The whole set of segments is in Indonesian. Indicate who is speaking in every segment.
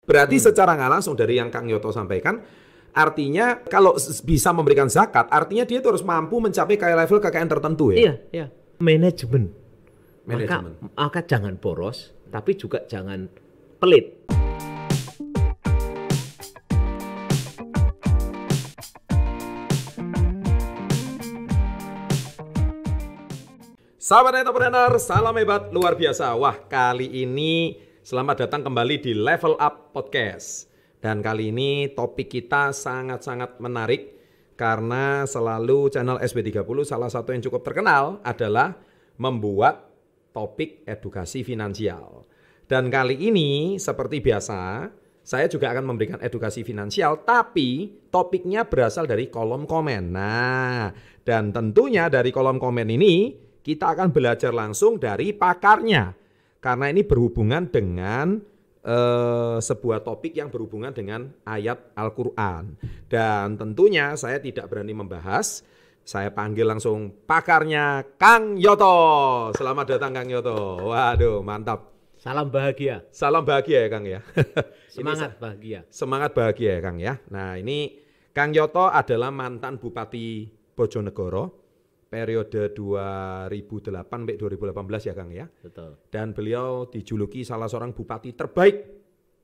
Speaker 1: Berarti secara nggak langsung dari yang Kang Yoto sampaikan, artinya kalau bisa memberikan zakat, artinya dia itu harus mampu mencapai kayak level KKN tertentu ya?
Speaker 2: Iya, iya. Manajemen.
Speaker 1: Manajemen.
Speaker 2: Maka jangan boros, tapi juga jangan pelit.
Speaker 1: Sahabat entrepreneur, salam hebat luar biasa. Wah, kali ini selamat datang kembali di Level Up Podcast. Dan kali ini topik kita sangat-sangat menarik karena selalu channel SB30 salah satu yang cukup terkenal adalah membuat topik edukasi finansial. Dan kali ini seperti biasa, saya juga akan memberikan edukasi finansial, tapi topiknya berasal dari kolom komen. Nah, dan tentunya dari kolom komen ini kita akan belajar langsung dari pakarnya. Karena ini berhubungan dengan sebuah topik yang berhubungan dengan ayat Al-Quran. Dan tentunya saya tidak berani membahas. Saya panggil langsung pakarnya, Kang Yoto. Selamat datang Kang Yoto. Waduh, mantap.
Speaker 2: Salam bahagia.
Speaker 1: Salam bahagia ya Kang ya.
Speaker 2: Semangat bahagia.
Speaker 1: Semangat bahagia ya Kang ya. Nah ini Kang Yoto adalah mantan Bupati Bojonegoro. Periode 2008 sampai 2018 ya Kang ya.
Speaker 2: Betul.
Speaker 1: Dan beliau dijuluki salah seorang bupati terbaik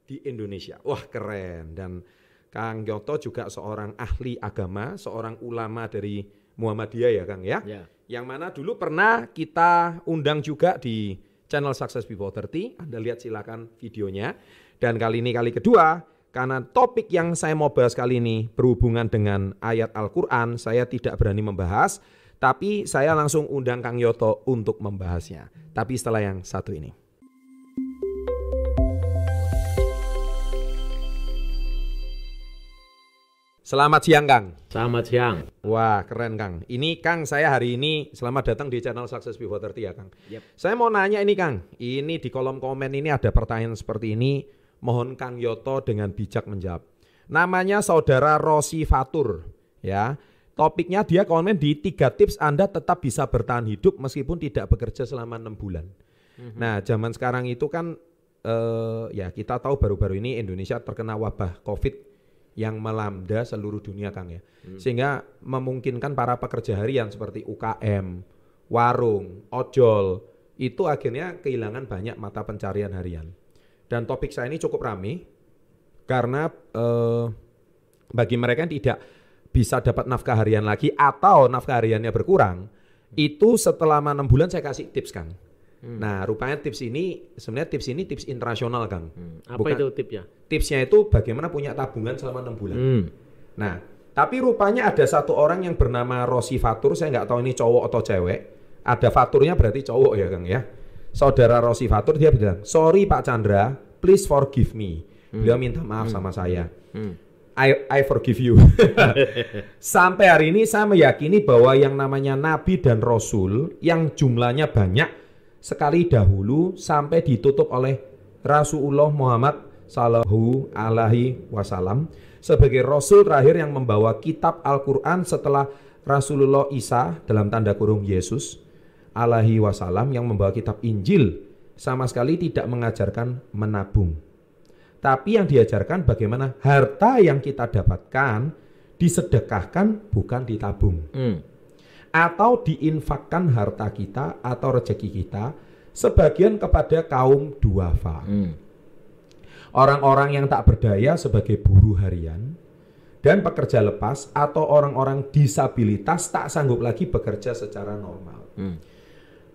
Speaker 1: di Indonesia. Wah keren. Dan Kang Yoto juga seorang ahli agama, seorang ulama dari Muhammadiyah ya Kang ya.
Speaker 2: Ya.
Speaker 1: Yang mana dulu pernah kita undang juga di channel Success Before 30. Anda lihat silakan videonya. Dan kali ini kali kedua, karena topik yang saya mau bahas kali ini berhubungan dengan ayat Al-Quran, saya tidak berani membahas. Tapi saya langsung undang Kang Yoto untuk membahasnya. Tapi setelah yang satu ini. Selamat siang Kang.
Speaker 2: Selamat siang.
Speaker 1: Wah keren Kang. Ini Kang saya hari ini selamat datang di channel Success Before 30 ya Kang.
Speaker 2: Yep.
Speaker 1: Saya mau nanya ini Kang. Ini di kolom komen ini ada pertanyaan seperti ini. Mohon Kang Yoto dengan bijak menjawab. Namanya Saudara Rosi Fatur ya. Topiknya dia komen di 3 tips Anda tetap bisa bertahan hidup meskipun tidak bekerja selama 6 bulan. Nah zaman sekarang itu kan ya kita tahu baru-baru ini Indonesia terkena wabah COVID yang melanda seluruh dunia Kang ya. Sehingga memungkinkan para pekerja harian seperti UKM, warung, ojol itu akhirnya kehilangan banyak mata pencarian harian. Dan topik saya ini cukup ramai karena bagi mereka yang tidak bisa dapat nafkah harian lagi atau nafkah hariannya berkurang, itu setelah 6 bulan saya kasih tips Kang. Nah rupanya tips ini tips internasional Kang.
Speaker 2: Apa itu tipsnya?
Speaker 1: Tipsnya itu bagaimana punya tabungan selama 6 bulan. Nah tapi rupanya ada satu orang yang bernama Rosi Fatur, saya nggak tahu ini cowok atau cewek. Ada Faturnya berarti cowok ya Kang ya. Saudara Rosi Fatur dia bilang, sorry Pak Chandra, please forgive me. Beliau minta maaf sama saya. I forgive you. Sampai hari ini saya meyakini bahwa yang namanya Nabi dan Rasul yang jumlahnya banyak sekali dahulu sampai ditutup oleh Rasulullah Muhammad Sallallahu Alaihi Wasallam sebagai Rasul terakhir yang membawa kitab Al-Quran setelah Rasulullah Isa dalam tanda kurung Yesus Alaihi Wasallam yang membawa kitab Injil sama sekali tidak mengajarkan menabung. Tapi yang diajarkan bagaimana harta yang kita dapatkan disedekahkan bukan ditabung. Atau diinfakkan harta kita atau rezeki kita sebagian kepada kaum duafa. Orang-orang yang tak berdaya sebagai buruh harian dan pekerja lepas atau orang-orang disabilitas tak sanggup lagi bekerja secara normal.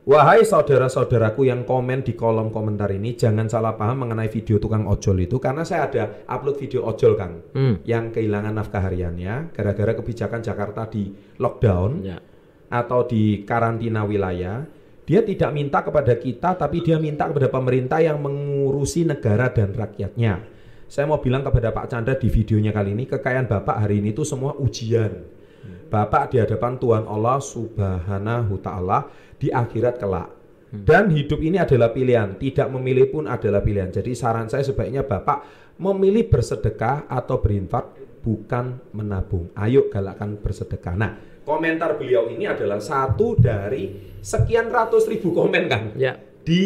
Speaker 1: Wahai saudara-saudaraku yang komen di kolom komentar ini, jangan salah paham mengenai video tukang ojol itu, karena saya ada upload video ojol Kang yang kehilangan nafkah hariannya gara-gara kebijakan Jakarta di lockdown atau di karantina wilayah. Dia tidak minta kepada kita, tapi dia minta kepada pemerintah yang mengurusi negara dan rakyatnya. Saya mau bilang kepada Pak Chandra di videonya kali ini, kekayaan Bapak hari ini itu semua ujian. Bapak di hadapan Tuhan Allah Subhanahu Ta'ala di akhirat kelak. Dan hidup ini adalah pilihan, tidak memilih pun adalah pilihan. Jadi saran saya sebaiknya Bapak memilih bersedekah atau berinfak, bukan menabung. Ayo galakkan bersedekah. Nah komentar beliau ini adalah satu dari sekian ratus ribu komen Kang di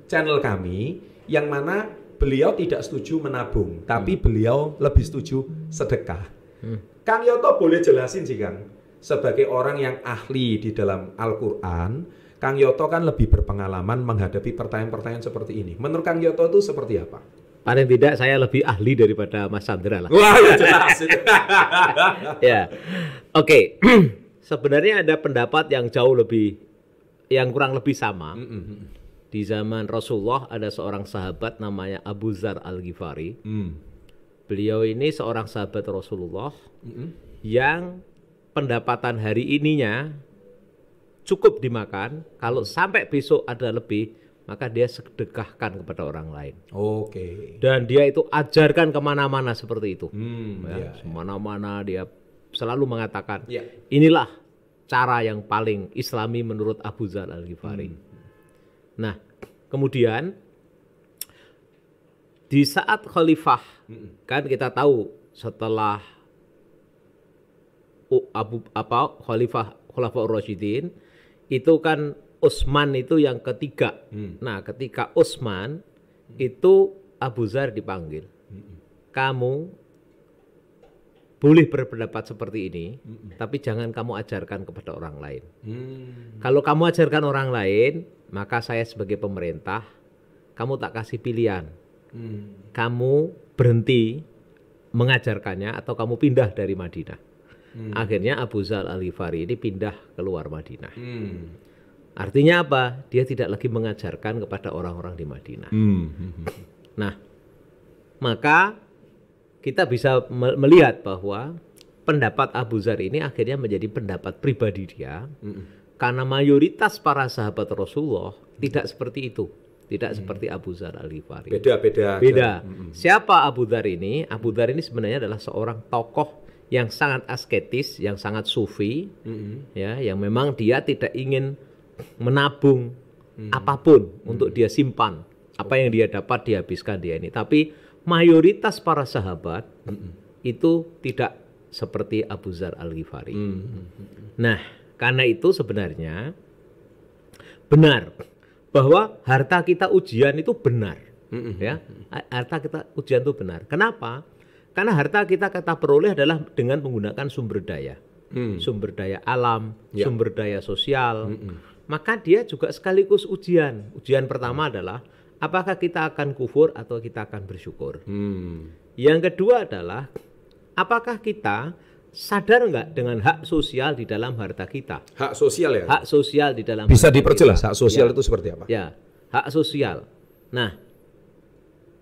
Speaker 1: channel kami, yang mana beliau tidak setuju menabung, tapi beliau lebih setuju sedekah. Kang Yoto boleh jelasin sih Kang, sebagai orang yang ahli di dalam Al-Quran, Kang Yoto kan lebih berpengalaman menghadapi pertanyaan-pertanyaan seperti ini. Menurut Kang Yoto itu seperti apa?
Speaker 2: Paling tidak saya lebih ahli daripada Mas Sandra lah.
Speaker 1: Wah, ya jelas.
Speaker 2: Ya, oke. Sebenarnya ada pendapat yang jauh lebih, yang kurang lebih sama. Di zaman Rasulullah ada seorang sahabat namanya Abu Dzar Al-Ghifari. Beliau ini seorang sahabat Rasulullah yang pendapatan hari ininya cukup dimakan. Kalau sampai besok ada lebih, maka dia sedekahkan kepada orang lain.
Speaker 1: Oke.
Speaker 2: Dan dia itu ajarkan kemana-mana seperti itu.
Speaker 1: Ya.
Speaker 2: Semana-mana dia selalu mengatakan,
Speaker 1: Ya.
Speaker 2: inilah cara yang paling Islami menurut Abu Dzar Al-Ghifari. Nah, kemudian di saat khalifah, kan kita tahu setelah Khulafaur Rasyidin itu kan Utsman itu yang ketiga. Nah, ketika Utsman itu Abu Dzar dipanggil. Kamu boleh berpendapat seperti ini, tapi jangan kamu ajarkan kepada orang lain. Kalau kamu ajarkan orang lain, maka saya sebagai pemerintah, kamu tak kasih pilihan. Kamu berhenti mengajarkannya atau kamu pindah dari Madinah. Akhirnya Abu Dzar Al-Ghifari ini pindah keluar Madinah. Artinya apa? Dia tidak lagi mengajarkan kepada orang-orang di Madinah. Nah, maka kita bisa melihat bahwa pendapat Abu Dzar ini akhirnya menjadi pendapat pribadi dia, karena mayoritas para sahabat Rasulullah tidak seperti itu. Tidak seperti Abu Dzar Al-Ghifari.
Speaker 1: Beda.
Speaker 2: Siapa Abu Dzar ini? Abu Dzar ini sebenarnya adalah seorang tokoh yang sangat asketis, yang sangat sufi, ya, yang memang dia tidak ingin menabung apapun untuk dia simpan. Apa yang dia dapat dihabiskan dia ini. Tapi mayoritas para sahabat itu tidak seperti Abu Dzar Al-Ghifari. Nah, karena itu sebenarnya benar bahwa harta kita ujian itu benar. Ya, harta kita ujian itu benar. Kenapa? Karena harta kita peroleh adalah dengan menggunakan sumber daya. Sumber daya alam, sumber daya sosial. Maka dia juga sekaligus ujian. Ujian pertama adalah apakah kita akan kufur atau kita akan bersyukur. Yang kedua adalah apakah kita sadar nggak dengan hak sosial di dalam harta kita.
Speaker 1: Hak sosial ya?
Speaker 2: Hak sosial di dalam
Speaker 1: Bisa
Speaker 2: harta
Speaker 1: diperjelas
Speaker 2: kita.
Speaker 1: hak sosial
Speaker 2: Ya.
Speaker 1: itu seperti apa?
Speaker 2: Ya, hak sosial. Nah,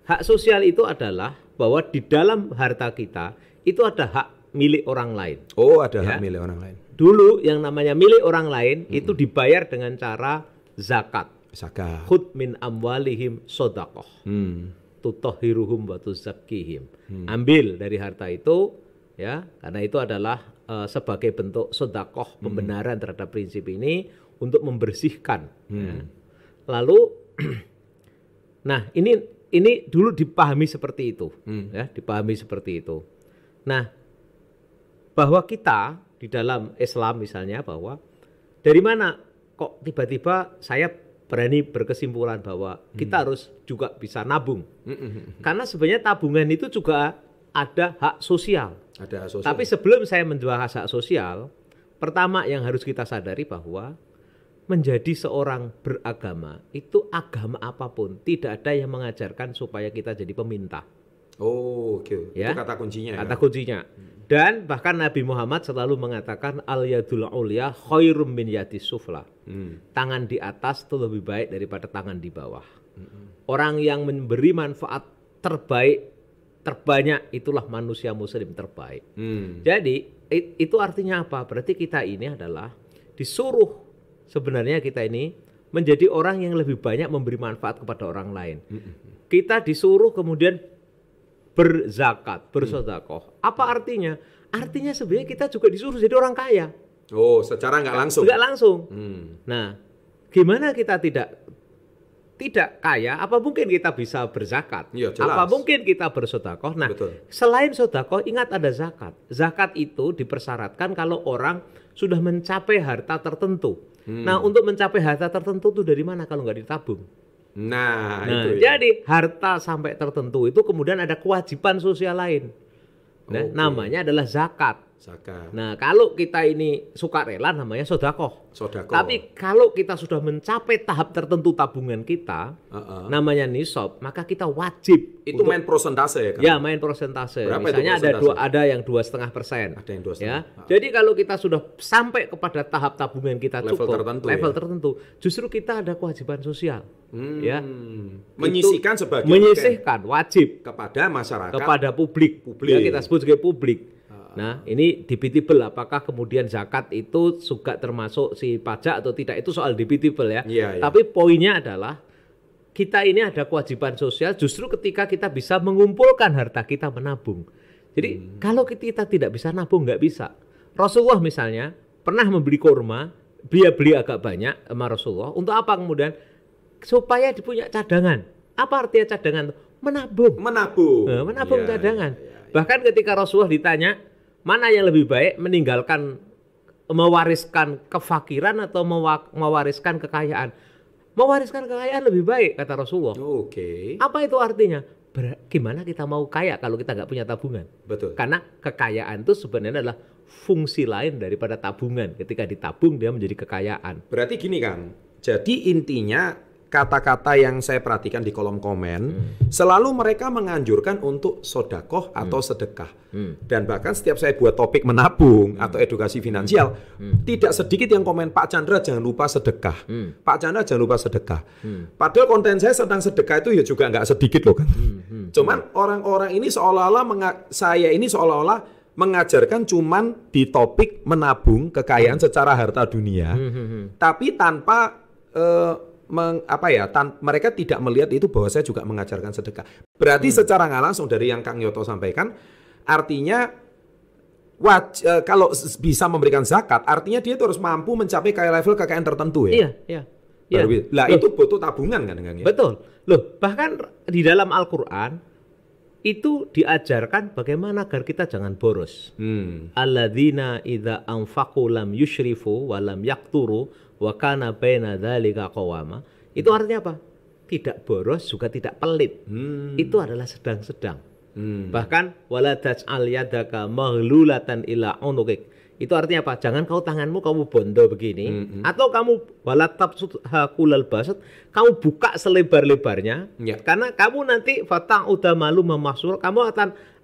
Speaker 2: hak sosial itu adalah bahwa di dalam harta kita itu ada hak milik orang lain.
Speaker 1: Oh, ada
Speaker 2: Ya.
Speaker 1: hak milik orang lain.
Speaker 2: Dulu yang namanya milik orang lain itu dibayar dengan cara zakat.
Speaker 1: Zakat.
Speaker 2: Khud min amwalihim sodaqoh. Tutahhiruhum wa tuzakkihim. Ambil dari harta itu, ya, karena itu adalah sebagai bentuk sodaqoh, pembenaran terhadap prinsip ini untuk membersihkan. Ya. Lalu, nah ini dulu dipahami seperti itu, ya, dipahami seperti itu. Nah, bahwa kita di dalam Islam misalnya bahwa dari mana kok tiba-tiba saya berani berkesimpulan bahwa kita harus juga bisa nabung. Karena sebenarnya tabungan itu juga ada hak sosial.
Speaker 1: Ada hak sosial.
Speaker 2: Tapi sebelum saya menjual hak sosial, pertama yang harus kita sadari bahwa menjadi seorang beragama itu agama apapun tidak ada yang mengajarkan supaya kita jadi peminta.
Speaker 1: Oh, oke.
Speaker 2: Ya.
Speaker 1: Itu kata kuncinya.
Speaker 2: Kata
Speaker 1: ya?
Speaker 2: kuncinya. Dan bahkan Nabi Muhammad selalu mengatakan al yadul ulya khairum min yadis sufla. Tangan di atas itu lebih baik daripada tangan di bawah. Orang yang memberi manfaat terbanyak itulah manusia muslim terbaik. Jadi itu artinya apa? Berarti kita ini adalah disuruh, sebenarnya kita ini menjadi orang yang lebih banyak memberi manfaat kepada orang lain. Kita disuruh kemudian berzakat, bersedekah. Apa artinya? Artinya sebenarnya kita juga disuruh jadi orang kaya.
Speaker 1: Oh, secara nggak langsung.
Speaker 2: Nggak langsung. Nah, gimana kita tidak kaya? Apa mungkin kita bisa berzakat?
Speaker 1: Ya, jelas.
Speaker 2: Apa mungkin kita bersedekah? Nah,
Speaker 1: Betul.
Speaker 2: selain sedekah, ingat ada zakat. Zakat itu dipersyaratkan kalau orang sudah mencapai harta tertentu. Nah, untuk mencapai harta tertentu itu dari mana kalau nggak ditabung?
Speaker 1: Nah,
Speaker 2: Nah,
Speaker 1: itu ya.
Speaker 2: jadi harta sampai tertentu itu kemudian ada kewajiban sosial lain. Nah,
Speaker 1: Oke.
Speaker 2: namanya adalah zakat.
Speaker 1: Zakat,
Speaker 2: Nah, kalau kita ini sukarela namanya sodakoh.
Speaker 1: sodako.
Speaker 2: Tapi kalau kita sudah mencapai tahap tertentu tabungan kita,
Speaker 1: Heeh.
Speaker 2: namanya nisab, maka kita wajib
Speaker 1: Itu
Speaker 2: untuk-
Speaker 1: main prosentase ya kan?
Speaker 2: ya main persentase.
Speaker 1: Berapa itu
Speaker 2: Misalnya
Speaker 1: persentase?
Speaker 2: ada yang 2,5%.
Speaker 1: Ada yang 2,5.
Speaker 2: Ya. Jadi kalau kita sudah sampai kepada tahap tabungan kita
Speaker 1: Level
Speaker 2: cukup,
Speaker 1: tertentu
Speaker 2: level
Speaker 1: ya?
Speaker 2: tertentu, justru kita ada kewajiban sosial. Ya.
Speaker 1: Menyisihkan
Speaker 2: Itu
Speaker 1: sebagian
Speaker 2: menyisihkan wajib
Speaker 1: kepada masyarakat.
Speaker 2: kepada publik.
Speaker 1: Publik.
Speaker 2: Ya, kita sebut sebagai publik. Nah, ini debatable apakah kemudian zakat itu juga termasuk si pajak atau tidak, itu soal debatable ya.
Speaker 1: Iya, iya.
Speaker 2: Tapi poinnya adalah kita ini ada kewajiban sosial justru ketika kita bisa mengumpulkan harta kita menabung. Jadi kalau kita tidak bisa nabung, nggak bisa. Rasulullah misalnya pernah membeli kurma, dia beli agak banyak sama Rasulullah. Untuk apa kemudian? Supaya dia punya cadangan. Apa artinya cadangan? Menabung.
Speaker 1: Menabung.
Speaker 2: Nah, menabung
Speaker 1: Iya,
Speaker 2: cadangan.
Speaker 1: iya, iya.
Speaker 2: Bahkan ketika Rasulullah ditanya, mana yang lebih baik meninggalkan, mewariskan kefakiran atau mewariskan kekayaan? Mewariskan kekayaan lebih baik, kata Rasulullah.
Speaker 1: Oke.
Speaker 2: Apa itu artinya? Gimana kita mau kaya kalau kita nggak punya tabungan?
Speaker 1: Betul.
Speaker 2: Karena kekayaan itu sebenarnya adalah fungsi lain daripada tabungan. Ketika ditabung dia menjadi kekayaan.
Speaker 1: Berarti gini Kang, jadi intinya kata-kata yang saya perhatikan di kolom komen, selalu mereka menganjurkan untuk sodakoh atau sedekah. Dan bahkan setiap saya buat topik menabung atau edukasi finansial, tidak sedikit yang komen, Pak Chandra jangan lupa sedekah. Pak Chandra jangan lupa sedekah. Padahal konten saya tentang sedekah itu ya juga nggak sedikit loh kan. Cuman orang-orang ini seolah-olah, saya ini seolah-olah mengajarkan cuman di topik menabung kekayaan secara harta dunia, tapi tanpa mereka tidak melihat itu bahwa saya juga mengajarkan sedekah. Berarti secara nggak langsung dari yang Kang Yoto sampaikan, artinya kalau bisa memberikan zakat, artinya dia itu harus mampu mencapai level kekayaan tertentu ya.
Speaker 2: Iya.
Speaker 1: Lah itu butuh tabungan kan Kang ya?
Speaker 2: Betul. Loh, bahkan di dalam Al-Qur'an itu diajarkan bagaimana agar kita jangan boros. Alladzina idza anfaqu lam yusyrifu wa lam yaqturu wa kana baina dzalika qawama. Itu artinya apa? Tidak boros juga tidak pelit. Itu adalah sedang-sedang. Bahkan wala taj'al yadaka maghlulatan ila unukik. Itu artinya apa? Jangan kau tanganmu kamu bondo begini, atau kamu wala tabsutha kulal basat, kamu buka selebar-lebarnya, karena kamu nanti fatang udah malu memaksul, kamu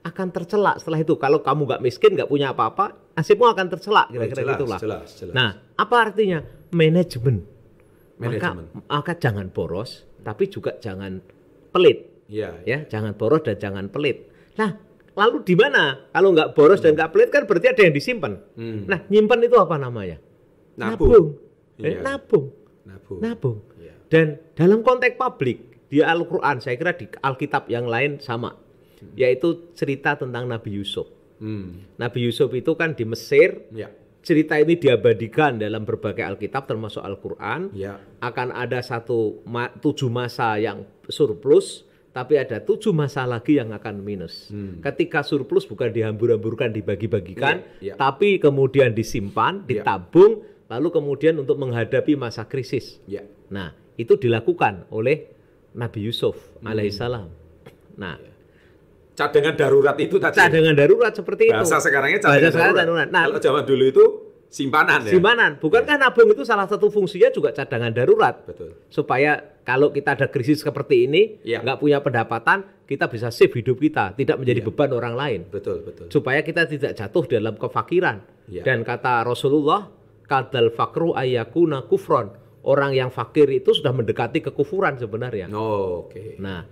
Speaker 2: akan tercelak setelah itu. Kalau kamu nggak miskin, nggak punya apa-apa, nasibmu akan tercelak, kira-kira gitulah.
Speaker 1: Jelas.
Speaker 2: Nah, apa artinya? Manajemen. Maka jangan boros, tapi juga jangan pelit. Ya, jangan boros dan jangan pelit. Nah, lalu di mana? Kalau nggak boros dan nggak pelit kan berarti ada yang disimpan. Nah, nyimpan itu apa namanya? Nabung. Nabung.
Speaker 1: Iya.
Speaker 2: Dan dalam konteks publik di Al-Qur'an, saya kira di Alkitab yang lain sama. Yaitu cerita tentang Nabi Yusuf. Nabi Yusuf itu kan di Mesir. Cerita ini diabadikan dalam berbagai Alkitab termasuk Al-Qur'an. Akan ada 7 masa yang surplus, tapi ada 7 masa lagi yang akan minus. Ketika surplus bukan dihambur-hamburkan, dibagi-bagikan, tapi kemudian disimpan, ditabung, lalu kemudian untuk menghadapi masa krisis. Nah, itu dilakukan oleh Nabi Yusuf alaihissalam. Nah,
Speaker 1: cadangan darurat itu tadi.
Speaker 2: Cadangan darurat seperti
Speaker 1: bahasa
Speaker 2: itu.
Speaker 1: Sekarangnya cadangan darurat. Nah, kalau zaman dulu itu simpanan ya.
Speaker 2: Simpanan. Bukankah nabung itu salah satu fungsinya juga cadangan darurat?
Speaker 1: Betul.
Speaker 2: Supaya kalau kita ada krisis seperti ini, nggak punya pendapatan, kita bisa save hidup kita, tidak menjadi beban orang lain.
Speaker 1: Betul.
Speaker 2: Supaya kita tidak jatuh dalam kefakiran. Dan kata Rasulullah, kadal fakru ayyakuna kufron. Orang yang fakir itu sudah mendekati kekufuran sebenarnya.
Speaker 1: Oke.
Speaker 2: Nah,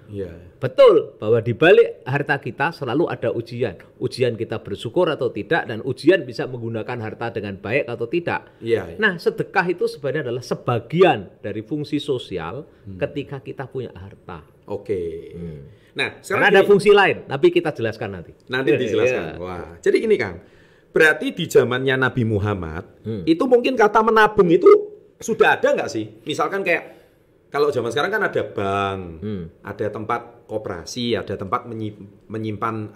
Speaker 2: betul bahwa di balik harta kita selalu ada ujian. Ujian kita bersyukur atau tidak, dan ujian bisa menggunakan harta dengan baik atau tidak. Nah, sedekah itu sebenarnya adalah sebagian dari fungsi sosial ketika kita punya harta.
Speaker 1: Oke. Nah,
Speaker 2: sekarang ada fungsi lain, tapi kita jelaskan nanti.
Speaker 1: Nanti dijelaskan. Wah, jadi gini Kang. Berarti di zamannya Nabi Muhammad, itu mungkin kata menabung itu sudah ada nggak sih? Misalkan kayak kalau zaman sekarang kan ada bank, ada tempat koperasi, ada tempat menyimpan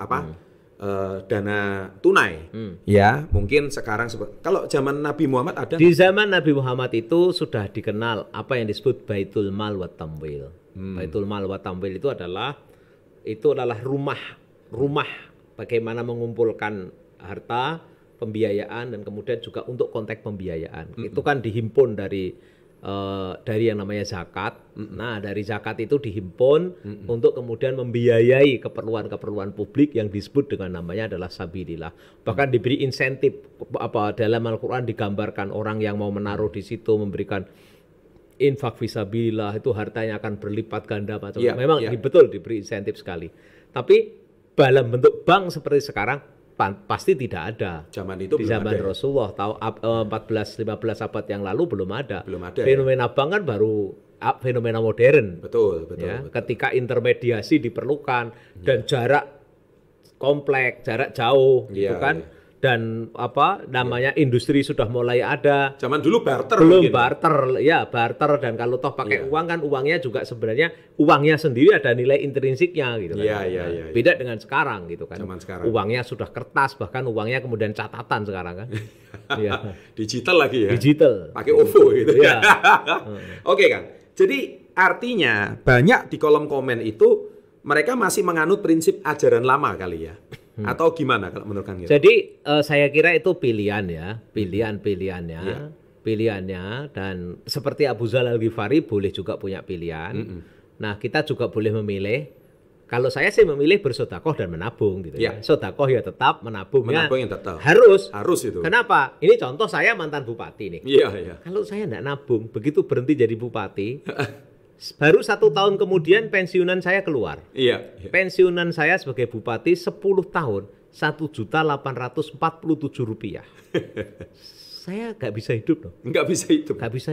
Speaker 1: dana tunai. Ya, mungkin sekarang kalau zaman Nabi Muhammad ada.
Speaker 2: Di zaman Nabi Muhammad itu sudah dikenal apa yang disebut Baitul Mal wa Tamwil. Baitul Mal wa Tamwil itu adalah rumah bagaimana mengumpulkan harta, pembiayaan, dan kemudian juga untuk konteks pembiayaan. Itu kan dihimpun dari yang namanya zakat. Nah, dari zakat itu dihimpun untuk kemudian membiayai keperluan-keperluan publik yang disebut dengan namanya adalah sabilillah. Bahkan diberi insentif, dalam Al-Qur'an digambarkan orang yang mau menaruh di situ memberikan infak fisabilillah itu hartanya akan berlipat ganda macam. Memang betul diberi insentif sekali. Tapi dalam bentuk bank seperti sekarang pasti tidak ada.
Speaker 1: Zaman itu
Speaker 2: di zaman Rasulullah tahu 14-15 abad yang lalu belum ada.
Speaker 1: Ya.
Speaker 2: Fenomena bank kan baru fenomena modern.
Speaker 1: Betul.
Speaker 2: Ketika intermediasi diperlukan dan jarak kompleks, jarak jauh gitu kan. Dan industri sudah mulai ada.
Speaker 1: Zaman dulu barter.
Speaker 2: Belum barter, barter, dan kalau toh pakai uang kan uangnya juga sebenarnya uangnya sendiri ada nilai intrinsiknya gitu kan. Beda dengan sekarang gitu kan.
Speaker 1: Zaman sekarang.
Speaker 2: Uangnya sudah kertas, bahkan uangnya kemudian catatan sekarang kan.
Speaker 1: Digital lagi ya.
Speaker 2: Digital.
Speaker 1: Pakai OVO gitu. Oke Kang. Jadi artinya banyak di kolom komen itu mereka masih menganut prinsip ajaran lama kali ya. Atau gimana kalau menurut Kang?
Speaker 2: Jadi saya kira itu pilihannya, dan seperti Abu Dzar Al-Ghifari boleh juga punya pilihan. Nah, kita juga boleh memilih. Kalau saya sih memilih bersedekah dan menabung gitu ya. Sedekah ya tetap, menabungnya
Speaker 1: menabung yang tetap.
Speaker 2: Harus
Speaker 1: itu.
Speaker 2: Kenapa? Ini contoh saya mantan bupati nih.
Speaker 1: Iya.
Speaker 2: Kalau saya enggak nabung, begitu berhenti jadi bupati, baru 1 tahun kemudian pensiunan saya keluar. Pensiunan saya sebagai bupati 10 tahun, Rp1.847.000. Saya nggak bisa hidup loh.
Speaker 1: Nggak bisa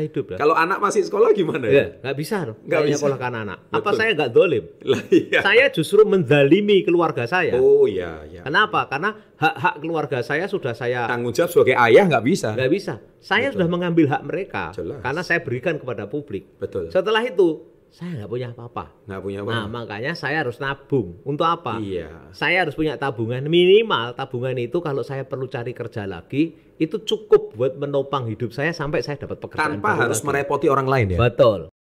Speaker 1: hidup.
Speaker 2: Lah.
Speaker 1: Kalau anak masih sekolah gimana ya?
Speaker 2: Nggak bisa loh.
Speaker 1: Nggak bisa
Speaker 2: Sekolahkan anak. Apa saya nggak dolim?
Speaker 1: Iya.
Speaker 2: Saya justru menzalimi keluarga saya.
Speaker 1: Oh iya.
Speaker 2: Kenapa? Karena hak-hak keluarga saya sudah saya
Speaker 1: tanggung jawab sebagai ayah nggak bisa.
Speaker 2: Nggak bisa. Saya sudah mengambil hak mereka.
Speaker 1: Jelas.
Speaker 2: Karena saya berikan kepada publik.
Speaker 1: Betul.
Speaker 2: Setelah itu saya nggak punya apa-apa.
Speaker 1: Nah,
Speaker 2: makanya saya harus nabung. Untuk apa?
Speaker 1: Iya.
Speaker 2: Saya harus punya tabungan. Minimal tabungan itu kalau saya perlu cari kerja lagi, itu cukup buat menopang hidup saya sampai saya dapat pekerjaan
Speaker 1: tanpa harus merepoti orang lain ya?
Speaker 2: Betul.